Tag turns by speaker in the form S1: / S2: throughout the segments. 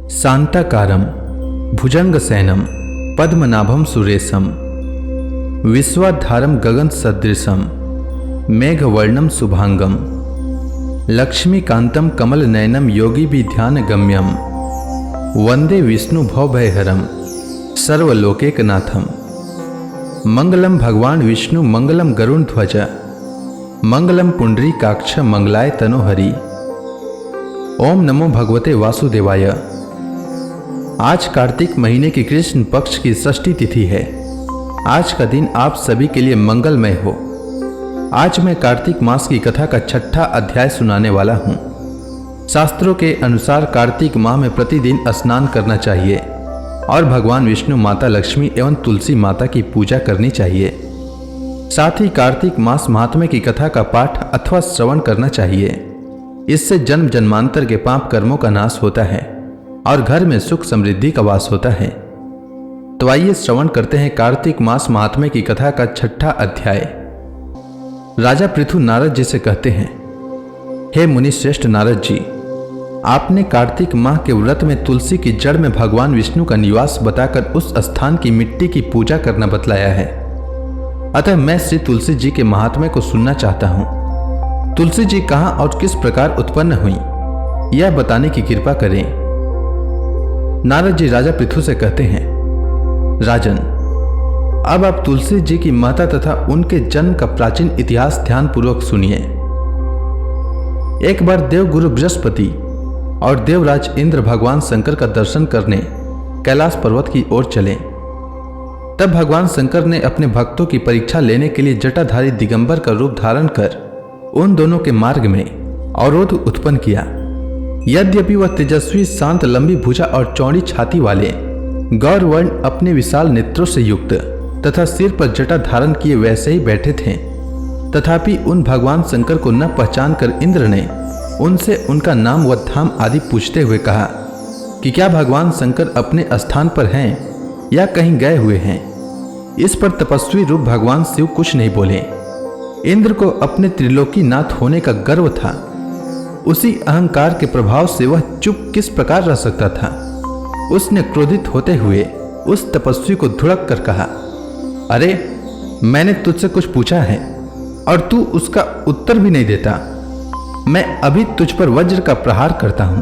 S1: शांताकारं भुजंगसैनं पद्मनाभं सुरेशं विश्वाधारं गगनसदृशं मेघवर्णं शुभांगं लक्ष्मीकान्तं कमलनयनं योगिभिध्यानगम्यं वंदे विष्णु भवभयहरं सर्वलोकैकनाथं। मंगलम भगवान विष्णु मंगलम गरुड़ध्वज मंगलम पुंडरीकाक्ष मंगलाय तनोहरि। ओम नमो भगवते वासुदेवाय। आज कार्तिक महीने की कृष्ण पक्ष की षष्ठी तिथि है। आज का दिन आप सभी के लिए मंगलमय हो। आज मैं कार्तिक मास की कथा का 6ठा अध्याय सुनाने वाला हूँ। शास्त्रों के अनुसार कार्तिक माह में प्रतिदिन स्नान करना चाहिए और भगवान विष्णु, माता लक्ष्मी एवं तुलसी माता की पूजा करनी चाहिए। साथ ही कार्तिक मास महात्म्य की कथा का पाठ अथवा श्रवण करना चाहिए। इससे जन्म जन्मांतर के पाप कर्मों का नाश होता है और घर में सुख समृद्धि का वास होता है। तो आइए श्रवण करते हैं कार्तिक मास महात्म्य की कथा का 6ठा अध्याय। राजा पृथु नारद जी से कहते हैं, हे मुनि श्रेष्ठ नारद जी, आपने कार्तिक माह के व्रत में तुलसी की जड़ में भगवान विष्णु का निवास बताकर उस स्थान की मिट्टी की पूजा करना बतलाया है। अतः मैं श्री तुलसी जी के महात्म्य को सुनना चाहता हूँ। तुलसी जी कहाँ और किस प्रकार उत्पन्न हुई, यह बताने की कृपा करें। नारद जी राजा पृथु से कहते हैं, राजन, अब आप तुलसी जी की माता तथा उनके जन्म का प्राचीन इतिहास ध्यान पूर्वक सुनिए। एक बार देवगुरु बृहस्पति और देवराज इंद्र भगवान शंकर का दर्शन करने कैलाश पर्वत की ओर चले। तब भगवान शंकर ने अपने भक्तों की परीक्षा लेने के लिए जटाधारी दिगंबर का रूप धारण कर उन दोनों के मार्ग में अवरोध उत्पन्न किया। यद्यपि वह तेजस्वी, शांत, लंबी भुजा और चौड़ी छाती वाले गौरवर्ण अपने विशाल नेत्रों से युक्त तथा सिर पर जटा धारण किए वैसे ही बैठे थे, तथापि उन भगवान शंकर को न पहचान कर इंद्र ने उनसे उनका नाम व धाम आदि पूछते हुए कहा कि क्या भगवान शंकर अपने स्थान पर हैं या कहीं गए हुए हैं। इस पर तपस्वी रूप भगवान शिव कुछ नहीं बोले। इंद्र को अपने त्रिलोकी नाथ होने का गर्व था। उसी अहंकार के प्रभाव से वह चुप किस प्रकार रह सकता था। उसने क्रोधित होते हुए उस तपस्वी को धुड़क कर कहा, अरे, मैंने तुझसे कुछ पूछा है और तू उसका उत्तर भी नहीं देता। मैं अभी तुझ पर वज्र का प्रहार करता हूं,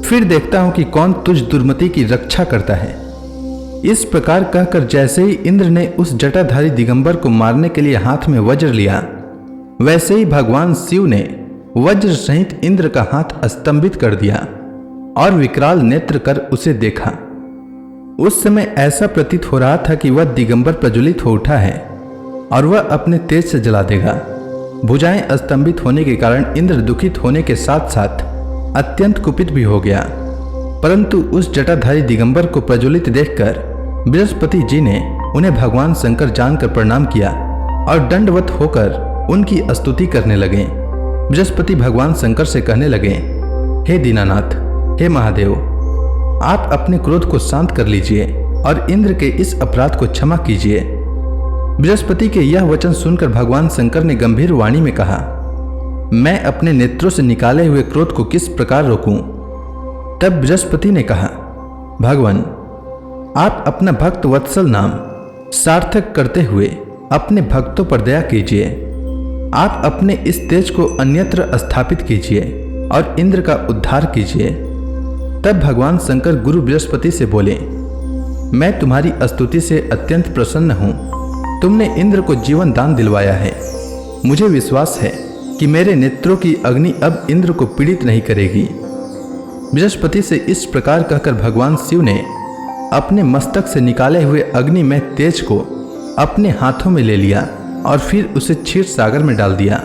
S1: फिर देखता हूं कि कौन तुझ दुर्मति की रक्षा करता है। इस प्रकार कहकर जैसे ही इंद्र ने उस जटाधारी दिगंबर को मारने के लिए हाथ में वज्र लिया, वैसे ही भगवान शिव ने वज्र सहित इंद्र का हाथ स्तंभित कर दिया और विकराल नेत्र कर उसे देखा। उस समय ऐसा प्रतीत हो रहा था कि वह दिगंबर प्रज्वलित हो उठा है और वह अपने तेज से जला देगा। भुजाएं स्तंभित होने के कारण इंद्र दुखित होने के साथ साथ अत्यंत कुपित भी हो गया। परंतु उस जटाधारी दिगंबर को प्रज्वलित देखकर बृहस्पति जी ने उन्हें भगवान शंकर जानकर प्रणाम किया और दंडवत होकर उनकी स्तुति करने लगे। बृहस्पति भगवान शंकर से कहने लगे, हे दीनानाथ, हे महादेव, आप अपने क्रोध को शांत कर लीजिए और इंद्र के इस अपराध को क्षमा कीजिए। बृहस्पति के यह वचन सुनकर भगवान शंकर ने गंभीर वाणी में कहा, मैं अपने नेत्रों से निकाले हुए क्रोध को किस प्रकार रोकूं। तब बृहस्पति ने कहा, भगवान, आप अपना भक्त वत्सल नाम सार्थक करते हुए अपने भक्तों पर दया कीजिए। आप अपने इस तेज को अन्यत्र स्थापित कीजिए और इंद्र का उद्धार कीजिए। तब भगवान शंकर गुरु बृहस्पति से बोले, मैं तुम्हारी स्तुति से अत्यंत प्रसन्न हूँ। तुमने इंद्र को जीवन दान दिलवाया है। मुझे विश्वास है कि मेरे नेत्रों की अग्नि अब इंद्र को पीड़ित नहीं करेगी। बृहस्पति से इस प्रकार कहकर भगवान शिव ने अपने मस्तक से निकाले हुए अग्नि में तेज को अपने हाथों में ले लिया और फिर उसे क्षीर सागर में डाल दिया।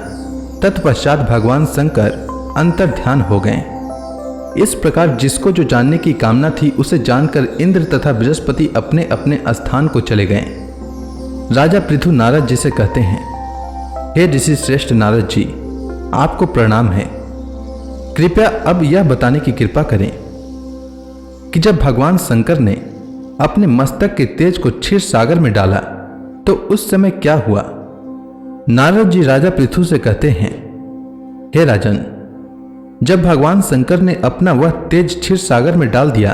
S1: तत्पश्चात भगवान शंकर अंतर ध्यान हो गए। इस प्रकार जिसको जो जानने की कामना थी उसे जानकर इंद्र तथा बृहस्पति अपने अपने स्थान को चले गए। राजा पृथु नारद जी से कहते हैं, हे ऋषि श्रेष्ठ नारद जी, आपको प्रणाम है। कृपया अब यह बताने की कृपा करें कि जब भगवान शंकर ने अपने मस्तक के तेज को क्षीर सागर में डाला तो उस समय क्या हुआ। नारद जी राजा पृथु से कहते हैं, हे राजन, जब भगवान शंकर ने अपना वह तेज क्षीर सागर में डाल दिया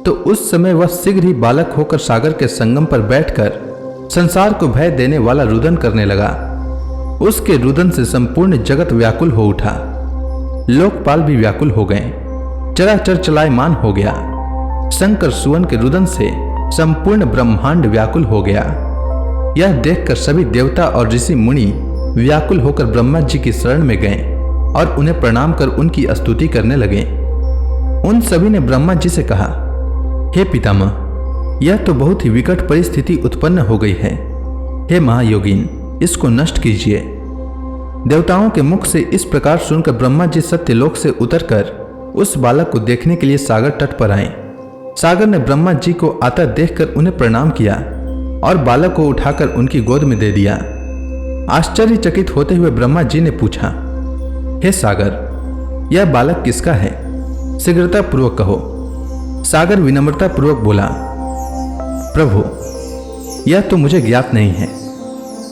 S1: तो उस समय वह शीघ्र ही बालक होकर सागर के संगम पर बैठकर संसार को भय देने वाला रुदन करने लगा। उसके रुदन से संपूर्ण जगत व्याकुल हो उठा, लोकपाल भी व्याकुल हो गए, चराचर चलायमान हो गया। शंकर सुवन के रुदन से संपूर्ण ब्रह्मांड व्याकुल हो गया। यह देखकर सभी देवता और ऋषि मुनि व्याकुल होकर ब्रह्मा जी की शरण में गए और उन्हें प्रणाम कर उनकी स्तुति करने लगे। उन सभी ने ब्रह्मा जी से कहा, हे पितामह, यह तो बहुत ही विकट परिस्थिति उत्पन्न हो गई है। हे महायोगीन, इसको नष्ट कीजिए। देवताओं के मुख से इस प्रकार सुनकर ब्रह्मा जी सत्यलोक से उतरकर उस बालक को देखने के लिए सागर तट पर आए। सागर ने ब्रह्मा जी को आता देखकर उन्हें प्रणाम किया और बालक को उठाकर उनकी गोद में दे दिया। आश्चर्यचकित होते हुए ब्रह्मा जी ने पूछा, हे सागर, यह बालक किसका है? शीघ्रता पूर्वक कहो। सागर विनम्रता पूर्वक बोला, प्रभु, यह तो मुझे ज्ञात नहीं है,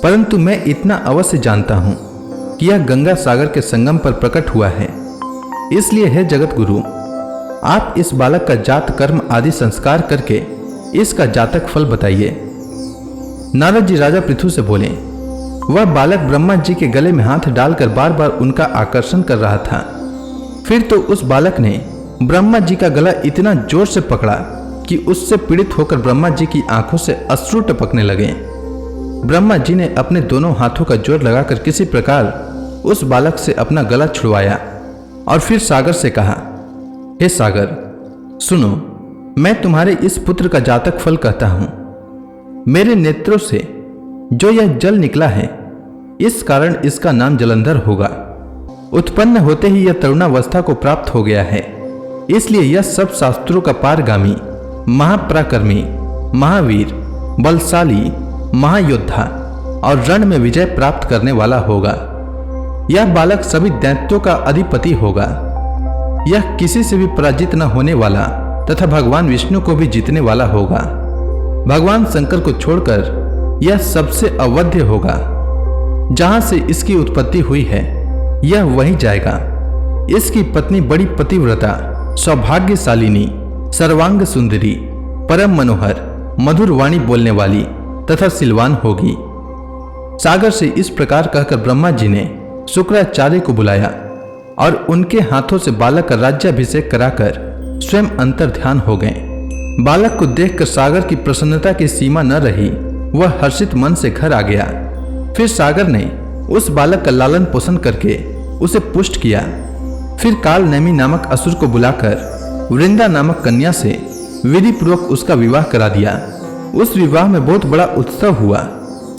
S1: परंतु मैं इतना अवश्य जानता हूं कि यह गंगा सागर के संगम पर प्रकट हुआ है। इसलिए हे जगत गुरु, आप इस बालक का जात कर्म आदि संस्कार करके इसका जातक फल बताइए। नारद जी राजा पृथु से बोले, वह बालक ब्रह्मा जी के गले में हाथ डालकर बार बार उनका आकर्षण कर रहा था। फिर तो उस बालक ने ब्रह्मा जी का गला इतना जोर से पकड़ा कि उससे पीड़ित होकर ब्रह्मा जी की आंखों से अश्रु टपकने लगे। ब्रह्मा जी ने अपने दोनों हाथों का जोर लगाकर किसी प्रकार उस बालक से अपना गला छुड़वाया और फिर सागर से कहा, हे सागर, सुनो, मैं तुम्हारे इस पुत्र का जातक फल कहता हूं। मेरे नेत्रों से जो यह जल निकला है, इस कारण इसका नाम जलंधर होगा। उत्पन्न होते ही यह तरुणावस्था को प्राप्त हो गया है, इसलिए यह सब शास्त्रों का पारगामी, महापराक्रमी, महावीर, बलशाली, महायोद्धा और रण में विजय प्राप्त करने वाला होगा। यह बालक सभी दैत्यों का अधिपति होगा। यह किसी से भी पराजित न होने वाला तथा भगवान विष्णु को भी जीतने वाला होगा। भगवान शंकर को छोड़कर यह सबसे अवध्य होगा। जहां से इसकी उत्पत्ति हुई है, यह वहीं जाएगा। इसकी पत्नी बड़ी पतिव्रता, सौभाग्यशालिनी, सर्वांग सुंदरी, परम मनोहर, मधुर वाणी बोलने वाली तथा सिलवान होगी। सागर से इस प्रकार कहकर ब्रह्मा जी ने शुक्राचार्य को बुलाया और उनके हाथों से बालक का राज्याभिषेक कराकर स्वयं अंतर ध्यान हो गए। बालक को देखकर सागर की प्रसन्नता की सीमा न रही। वह हर्षित मन से घर आ गया। फिर सागर ने उस बालक का लालन पोषण करके उसे पुष्ट किया। फिर काल नेमी नामक असुर को बुलाकर वृंदा नामक कन्या से विधि पूर्वक उसका विवाह करा दिया। उस विवाह में बहुत बड़ा उत्सव हुआ।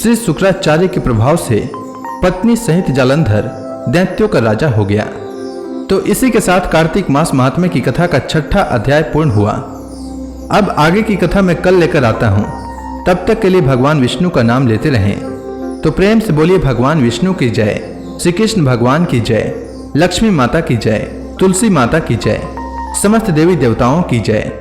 S1: श्री शुक्राचार्य के प्रभाव से पत्नी सहित जालंधर दैत्यों का राजा हो गया। तो इसी के साथ कार्तिक मास महात्म्य की कथा का 6ठा अध्याय पूर्ण हुआ। अब आगे की कथा मैं कल लेकर आता हूँ। तब तक के लिए भगवान विष्णु का नाम लेते रहें। तो प्रेम से बोलिए भगवान विष्णु की जय, श्री कृष्ण भगवान की जय, लक्ष्मी माता की जय, तुलसी माता की जय, समस्त देवी देवताओं की जय।